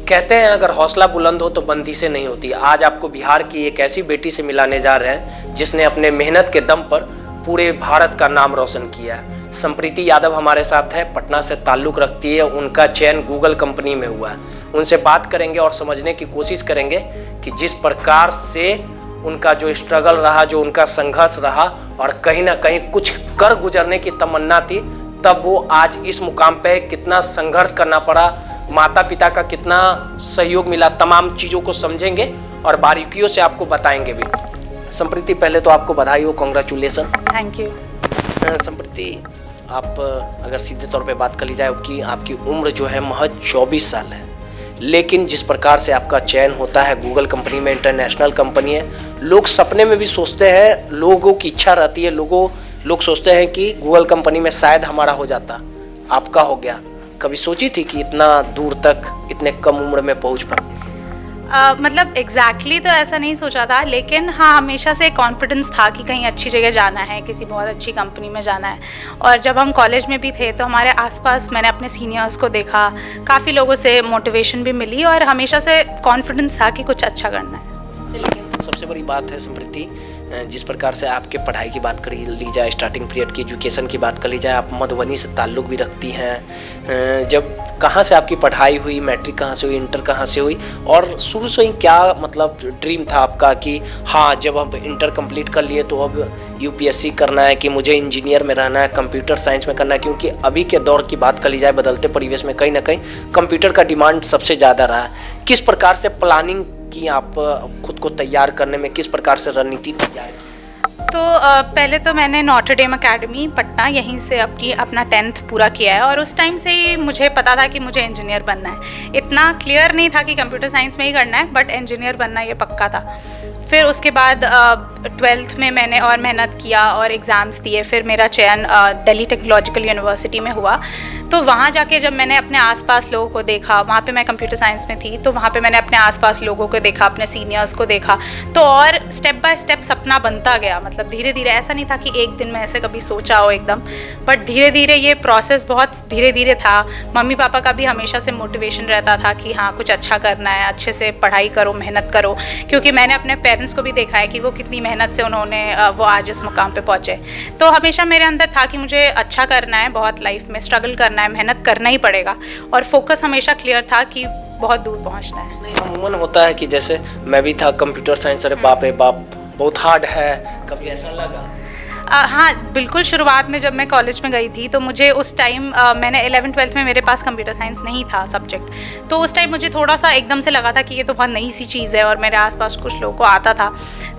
कहते हैं अगर हौसला बुलंद हो तो बंदी से नहीं होती। आज आपको बिहार की एक ऐसी बेटी से मिलाने जा रहे हैं जिसने अपने मेहनत के दम पर पूरे भारत का नाम रोशन किया है। संप्रीति यादव हमारे साथ है, पटना से ताल्लुक़ रखती है। उनका चयन गूगल कंपनी में हुआ है। उनसे बात करेंगे और समझने की कोशिश करेंगे कि जिस प्रकार से उनका जो स्ट्रगल रहा, जो उनका संघर्ष रहा और कहीं ना कहीं कुछ कर गुजरने की तमन्ना थी, तब वो आज इस मुकाम पे कितना संघर्ष करना पड़ा, माता पिता का कितना सहयोग मिला, तमाम चीज़ों को समझेंगे और बारीकियों से आपको बताएंगे भी। संप्रीति, पहले तो आपको बधाई हो, कॉन्ग्रेचुलेसन। Thank you. संप्रीति, आप अगर सीधे तौर पे बात कर ली जाए कि आपकी उम्र जो है महज 24 साल है, लेकिन जिस प्रकार से आपका चयन होता है गूगल कंपनी में, इंटरनेशनल कंपनी है, लोग सपने में भी सोचते हैं, लोगों की इच्छा रहती है, लोग सोचते हैं कि गूगल कंपनी में शायद हमारा हो जाता, आपका हो गया। कभी सोची थी कि इतना दूर तक इतने कम उम्र में पहुंच पाएंगे? मतलब एग्जैक्टली तो ऐसा नहीं सोचा था, लेकिन हाँ हमेशा से कॉन्फिडेंस था कि कहीं अच्छी जगह जाना है, किसी बहुत अच्छी कंपनी में जाना है। और जब हम कॉलेज में भी थे तो हमारे आसपास मैंने अपने सीनियर्स को देखा, काफ़ी लोगों से मोटिवेशन भी मिली और हमेशा से कॉन्फिडेंस था कि कुछ अच्छा करना है। लेकिन सबसे बड़ी बात है संप्रीति, जिस प्रकार से आपके पढ़ाई की बात कर ली जाए, स्टार्टिंग पीरियड की एजुकेशन की बात कर ली जाए, आप मधुबनी से ताल्लुक़ भी रखती हैं। जब कहाँ से आपकी पढ़ाई हुई, मैट्रिक कहाँ से हुई, इंटर कहाँ से हुई, और शुरू से ही क्या मतलब ड्रीम था आपका कि हाँ जब अब इंटर कंप्लीट कर लिए तो अब यूपीएससी करना है, कि मुझे इंजीनियर में रहना है, कंप्यूटर साइंस में करना है? क्योंकि अभी के दौर की बात कर ली जाए, बदलते परिवेश में कहीं ना कहीं कंप्यूटर का डिमांड सबसे ज़्यादा रहा है। किस प्रकार से प्लानिंग की आप खुद को तैयार करने में, किस प्रकार से रणनीति तैयार की? तो पहले तो मैंने नॉटर डेम अकेडमी पटना, यहीं से अपना 10th पूरा किया है और उस टाइम से ही मुझे पता था कि मुझे इंजीनियर बनना है। इतना क्लियर नहीं था कि कंप्यूटर साइंस में ही करना है, बट इंजीनियर बनना ये पक्का था। फिर उसके बाद 12th में मैंने और मेहनत किया और एग्ज़ाम्स दिए। फिर मेरा चयन दिल्ली टेक्नोलॉजिकल यूनिवर्सिटी में हुआ। तो वहाँ जाके जब मैंने अपने आसपास लोगों को देखा, वहाँ पे मैं कंप्यूटर साइंस में थी, तो वहाँ पे मैंने अपने आसपास लोगों को देखा, अपने सीनियर्स को देखा, तो और स्टेप बाय स्टेप सपना बनता गया। मतलब धीरे धीरे, ऐसा नहीं था कि एक दिन में ऐसे कभी सोचा हो एकदम, बट धीरे धीरे ये प्रोसेस बहुत धीरे धीरे था। मम्मी पापा का भी हमेशा से मोटिवेशन रहता था कि हाँ कुछ अच्छा करना है, अच्छे से पढ़ाई करो, मेहनत करो, क्योंकि मैंने अपने पेरेंट्स को भी देखा है कि वो कितनी मेहनत से उन्होंने वो आज इस मुकाम पे पहुँचे। तो हमेशा मेरे अंदर था कि मुझे अच्छा करना है, बहुत लाइफ में स्ट्रगल करना है, मेहनत करना ही पड़ेगा, और फोकस हमेशा क्लियर था कि बहुत दूर पहुँचना है। नहीं, अमूमन होता है कि जैसे मैं भी था कंप्यूटर साइंस, अरे बाप रे बाप बहुत हार्ड है, कभी ऐसा लगा? हाँ बिल्कुल, शुरुआत में जब मैं कॉलेज में गई थी तो मुझे उस टाइम मैंने 11th-12th में मेरे पास कंप्यूटर साइंस नहीं था सब्जेक्ट, तो उस टाइम मुझे थोड़ा सा एकदम से लगा था कि ये तो बहुत नई सी चीज़ है, और मेरे आसपास कुछ लोगों को आता था,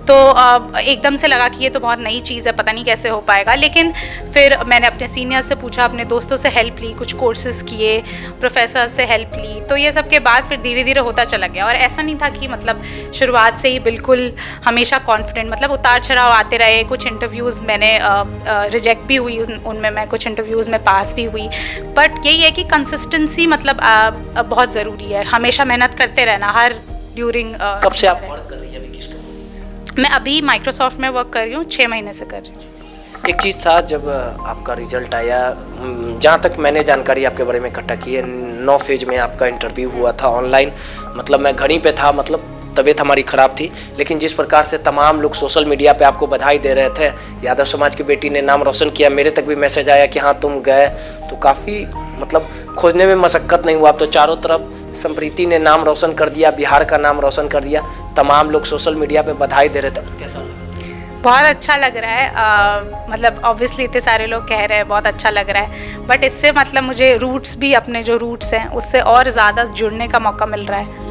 तो एकदम से लगा कि ये तो बहुत नई चीज़ है, पता नहीं कैसे हो पाएगा। लेकिन फिर मैंने अपने सीनियर्स से पूछा, अपने दोस्तों से हेल्प ली, कुछ कोर्सेज़ किए, प्रोफेसर से हेल्प ली, तो ये सब के बाद फिर धीरे धीरे होता चला गया। और ऐसा नहीं था कि मतलब शुरुआत से ही बिल्कुल हमेशा कॉन्फिडेंट, मतलब उतार चढ़ाव आते रहे। कुछ इंटरव्यूज़ मैंने रिजेक्ट भी हुई, उनमें मैं कुछ इंटरव्यूज़ में पास भी हुई, बट यही है कि कंसिस्टेंसी मतलब बहुत ज़रूरी है, हमेशा मेहनत करते रहना हर ड्यूरिंग। कब से आप वर्क कर रही हैं अभी किस कंपनी में? मैं अभी माइक्रोसॉफ्ट में वर्क कर रही हूँ, 6 महीने से कर रही हूँ। एक चीज़ था, जब आपका रिजल्ट आया, जहाँ तक मैंने जानकारी आपके बारे में इकट्ठा की है, 9 फेज में आपका इंटरव्यू हुआ था ऑनलाइन। मतलब मैं घड़ी पे था, मतलब तबीयत हमारी ख़राब थी, लेकिन जिस प्रकार से तमाम लोग सोशल मीडिया पे आपको बधाई दे रहे थे, यादव समाज की बेटी ने नाम रोशन किया, मेरे तक भी मैसेज आया कि हाँ तुम गए, तो काफ़ी मतलब खोजने में मशक्क़त नहीं हुआ। तो चारों तरफ संप्रीति ने नाम रोशन कर दिया, बिहार का नाम रोशन कर दिया, तमाम लोग सोशल मीडिया पे बधाई दे रहे थे, कैसा लगा? बहुत अच्छा लग रहा है। मतलब ऑब्वियसली इतने सारे लोग कह रहे हैं, बहुत अच्छा लग रहा है, बट इससे मतलब मुझे रूट्स भी, अपने जो रूट्स हैं उससे और ज़्यादा जुड़ने का मौका मिल रहा है।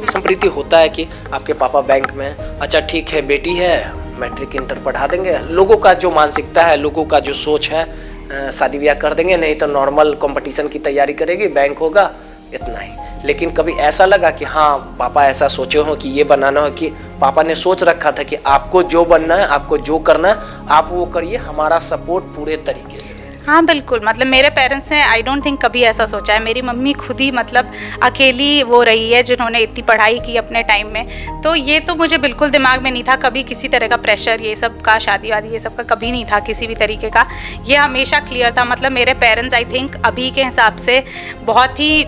संप्रीति, होता है कि आपके पापा बैंक में, अच्छा ठीक है बेटी है, मैट्रिक इंटर पढ़ा देंगे, लोगों का जो मानसिकता है, लोगों का जो सोच है, शादी ब्याह कर देंगे, नहीं तो नॉर्मल कंपटीशन की तैयारी करेगी, बैंक होगा, इतना ही। लेकिन कभी ऐसा लगा कि हाँ पापा ऐसा सोचे हो कि ये बनाना हो, कि पापा ने सोच रखा था कि आपको जो बनना है, आपको जो करना है आप वो करिए, हमारा सपोर्ट पूरे तरीके से? हाँ बिल्कुल, मतलब मेरे पेरेंट्स ने आई डोंट थिंक कभी ऐसा सोचा है। मेरी मम्मी खुद ही मतलब अकेली वो रही है जिन्होंने इतनी पढ़ाई की अपने टाइम में, तो ये तो मुझे बिल्कुल दिमाग में नहीं था कभी किसी तरह का प्रेशर, ये सब का शादी वादी ये सब का कभी नहीं था किसी भी तरीके का। ये हमेशा क्लियर था। मतलब मेरे पेरेंट्स आई थिंक अभी के हिसाब से बहुत ही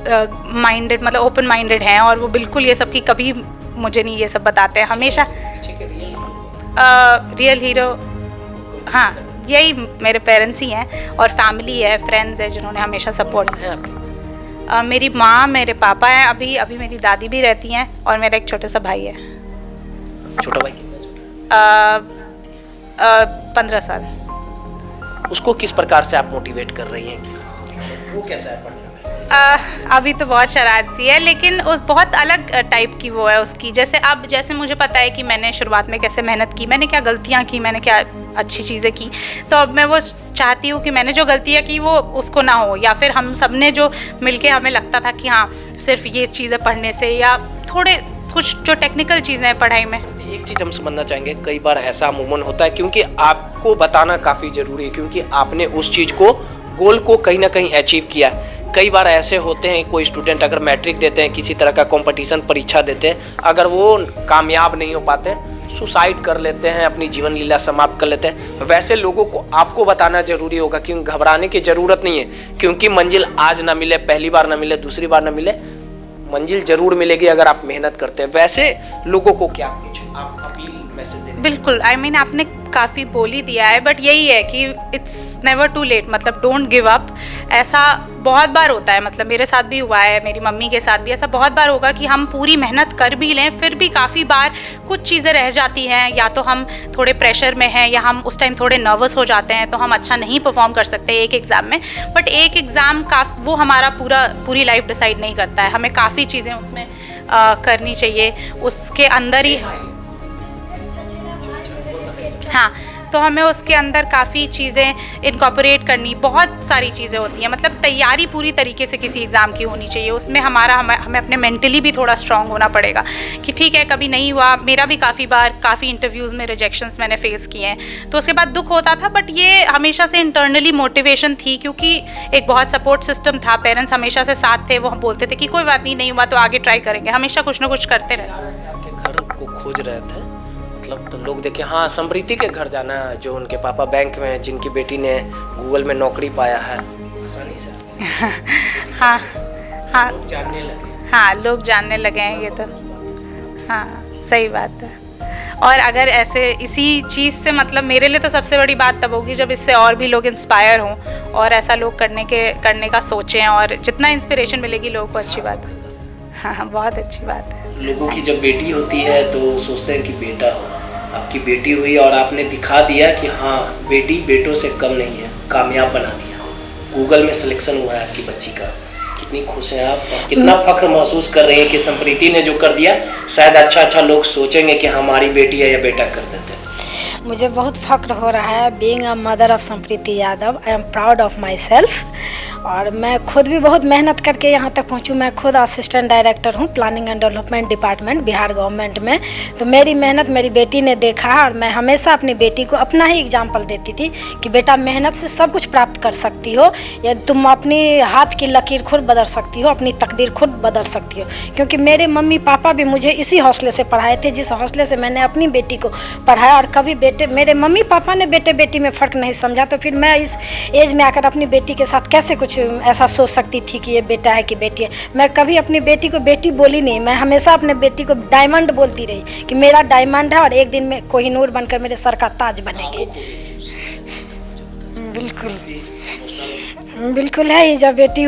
माइंडेड मतलब ओपन माइंडेड हैं, और वो बिल्कुल ये सब की कभी मुझे नहीं ये सब बताते हैं हमेशा। रियल हीरो हाँ यही मेरे पेरेंट्स ही हैं, और फैमिली है, फ्रेंड्स है जिन्होंने हमेशा सपोर्ट किया। मेरी माँ, मेरे पापा हैं, अभी मेरी दादी भी रहती हैं, और मेरा एक छोटा सा भाई है। छोटा भाई कितना छोटा? 15 साल। उसको किस प्रकार से आप मोटिवेट कर रही हैं कि वो कैसा है पढ़ने में? अभी तो बहुत शरारती है, लेकिन उस बहुत अलग टाइप की वो है उसकी। जैसे मुझे पता है कि मैंने शुरुआत में कैसे मेहनत की, मैंने क्या गलतियाँ की, मैंने क्या अच्छी चीज़ें की, तो अब मैं वो चाहती हूँ कि मैंने जो गलतियाँ की वो उसको ना हो, या फिर हम सब ने जो मिलके हमें लगता था कि हाँ सिर्फ ये चीज़ें पढ़ने से, या थोड़े कुछ जो टेक्निकल चीज़ें हैं पढ़ाई में। एक चीज़ हम समझना चाहेंगे, कई बार ऐसा अमूमन होता है, क्योंकि आपको बताना काफ़ी ज़रूरी है, क्योंकि आपने उस चीज़ को, गोल को कहीं ना कहीं अचीव किया। कई बार ऐसे होते हैं, कोई स्टूडेंट अगर मैट्रिक देते हैं, किसी तरह का कंपटीशन परीक्षा देते हैं, अगर वो कामयाब नहीं हो पाते, सुसाइड कर लेते हैं, अपनी जीवन लीला समाप्त कर लेते हैं। वैसे लोगों को आपको बताना जरूरी होगा, क्योंकि घबराने की ज़रूरत नहीं है, क्योंकि मंजिल आज ना मिले, पहली बार ना मिले, दूसरी बार ना मिले, मंजिल जरूर मिलेगी अगर आप मेहनत करते हैं। वैसे लोगों को क्या कुछ आप अपील मैसेज दें? बिल्कुल, आपने काफ़ी बोल ही दिया है, बट यही है कि इट्स नेवर टू लेट, मतलब डोंट गिव अप। ऐसा बहुत बार होता है, मतलब मेरे साथ भी हुआ है, मेरी मम्मी के साथ भी ऐसा बहुत बार होगा कि हम पूरी मेहनत कर भी लें, फिर भी काफ़ी बार कुछ चीज़ें रह जाती हैं, या तो हम थोड़े प्रेशर में हैं, या हम उस टाइम थोड़े नर्वस हो जाते हैं, तो हम अच्छा नहीं परफॉर्म कर सकते एक एग्ज़ाम में। बट एक एग्ज़ाम का वो हमारा पूरी लाइफ डिसाइड नहीं करता है, हमें काफ़ी चीज़ें उसमें करनी चाहिए, उसके अंदर ही हाँ, तो हमें उसके अंदर काफ़ी चीज़ें इनकॉर्पोरेट करनी, बहुत सारी चीज़ें होती हैं, मतलब तैयारी पूरी तरीके से किसी एग्ज़ाम की होनी चाहिए। उसमें हमें अपने मेंटली भी थोड़ा स्ट्रांग होना पड़ेगा कि ठीक है कभी नहीं हुआ। मेरा भी काफ़ी इंटरव्यूज़ में रिजेक्शंस मैंने फेस किए हैं, तो उसके बाद दुख होता था, बट ये हमेशा से इंटरनली मोटिवेशन थी, क्योंकि एक बहुत सपोर्ट सिस्टम था, पेरेंट्स हमेशा से साथ थे, वो बोलते थे कि कोई बात नहीं हुआ तो आगे ट्राई करेंगे, हमेशा कुछ ना कुछ करते रहे। आपके घर को खोज रहे थे, मतलब तो लोग देखे हाँ समृति के घर जाना है, जो उनके पापा बैंक में हैं, जिनकी बेटी ने गूगल में नौकरी पाया है, आसानी से हाँ लोग जानने लगे। हाँ, लोग जानने लगे हैं, ये तो हाँ सही बात है। और अगर ऐसे इसी चीज़ से, मतलब मेरे लिए तो सबसे बड़ी बात तब होगी जब इससे और भी लोग इंस्पायर हों, और ऐसा लोग करने का सोचें, और जितना इंस्पिरेशन मिलेगी लोगों को, अच्छी बात है। हाँ, बहुत अच्छी बात है। लोगों की जब बेटी होती है तो सोचते हैं कि बेटा हो, आपकी बेटी हुई और आपने दिखा दिया कि हाँ बेटी बेटों से कम नहीं है, कामयाब बना दिया, गूगल में सिलेक्शन हुआ है आपकी बच्ची का, कितनी खुश हैं आप, और कितना फख्र महसूस कर रही हैं कि समृति ने जो कर दिया, शायद अच्छा लोग सोचेंगे कि हमारी बेटी है या बेटा कर देते हैं। मुझे बहुत फख्र हो रहा है being a mother of Smriti Yadav. I am proud of my self, और मैं खुद भी बहुत मेहनत करके यहाँ तक पहुँचूँ। मैं खुद असिस्टेंट डायरेक्टर हूँ planning and development department Bihar government में। तो मेरी मेहनत मेरी बेटी ने देखा, और मैं हमेशा अपनी बेटी को अपना ही एग्जाम्पल देती थी कि बेटा मेहनत से सब कुछ प्राप्त कर सकती हो, या तुम अपनी हाथ की लकीर खुद बदल सकती हो, अपनी तकदीर खुद बदल सकती हो। क्योंकि मेरे मम्मी पापा भी मुझे इसी हौसले से पढ़ाए थे, जिस हौसले से मैंने अपनी बेटी को पढ़ाया। और कभी मेरे मम्मी पापा ने बेटे बेटी में फ़र्क नहीं समझा, तो फिर मैं इस एज में आकर अपनी बेटी के साथ कैसे कुछ ऐसा सोच सकती थी कि ये बेटा है कि बेटी है। मैं कभी अपनी बेटी को बेटी बोली नहीं, मैं हमेशा अपने बेटी को डायमंड बोलती रही कि मेरा डायमंड है, और एक दिन में कोहिनूर बनकर मेरे सर का ताज बनेगी। बिल्कुल है। जब बेटी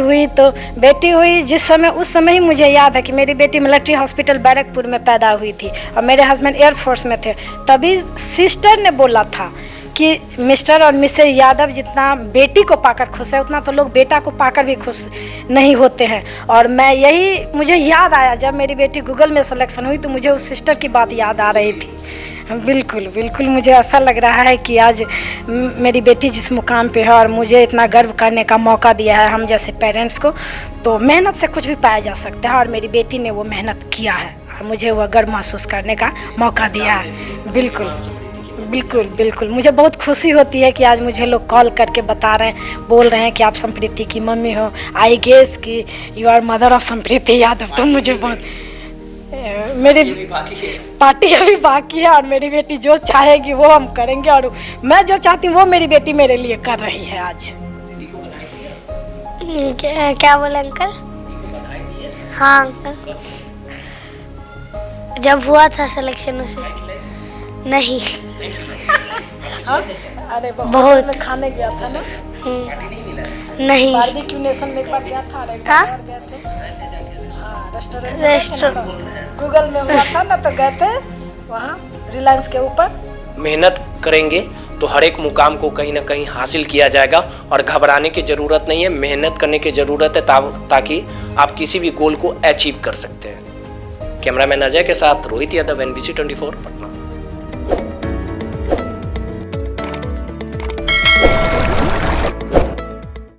हुई जिस समय, उस समय ही मुझे याद है कि मेरी बेटी मिलिट्री हॉस्पिटल बैरकपुर में पैदा हुई थी, और मेरे हस्बैंड एयरफोर्स में थे। तभी सिस्टर ने बोला था कि मिस्टर और मिसेज यादव जितना बेटी को पाकर खुश है, उतना तो लोग बेटा को पाकर भी खुश नहीं होते हैं। और मुझे याद आया जब मेरी बेटी गूगल में सिलेक्शन हुई, तो मुझे उस सिस्टर की बात याद आ रही थी। बिल्कुल मुझे ऐसा लग रहा है कि आज मेरी बेटी जिस मुकाम पे है, और मुझे इतना गर्व करने का मौका दिया है हम जैसे पेरेंट्स को, तो मेहनत से कुछ भी पाया जा सकता है, और मेरी बेटी ने वो मेहनत किया है, और मुझे वो गर्व महसूस करने का मौका दिया है। बिल्कुल मुझे बहुत खुशी होती है कि आज मुझे लोग कॉल करके बोल रहे हैं कि आप समृति की मम्मी हो। आई गेस कि यू आर मदर ऑफ समृति यादव। तो मुझे बहुत, मेरी पार्टी अभी बाकी है, और मेरी बेटी जो चाहेगी वो हम करेंगे, और मैं जो चाहती हूँ वो मेरी बेटी मेरे लिए कर रही है आज। क्या बोले अंकल? हाँ अंकल, जब हुआ था सिलेक्शन उसे नहीं। अरे बहुत। में खाने गया था ना, नहीं। बारबेक्यू नेशन में एक बार गया था। अरे हाँ? और गए थे, हाँ रेस्टोरेंट रेस्टोरेंट गूगल में हुआ था ना, तो गए थे वहाँ रिलायंस के ऊपर। मेहनत करेंगे तो हर एक मुकाम को कहीं ना कहीं हासिल किया जाएगा और घबराने की ज़रूरत नहीं है, मेहनत करने की ज़रूरत है ताकि आप किसी भी गोल को अचीव कर सकते हैं। कैमरामैन अजय के साथ रोहित यादव, NBC 24 पटना।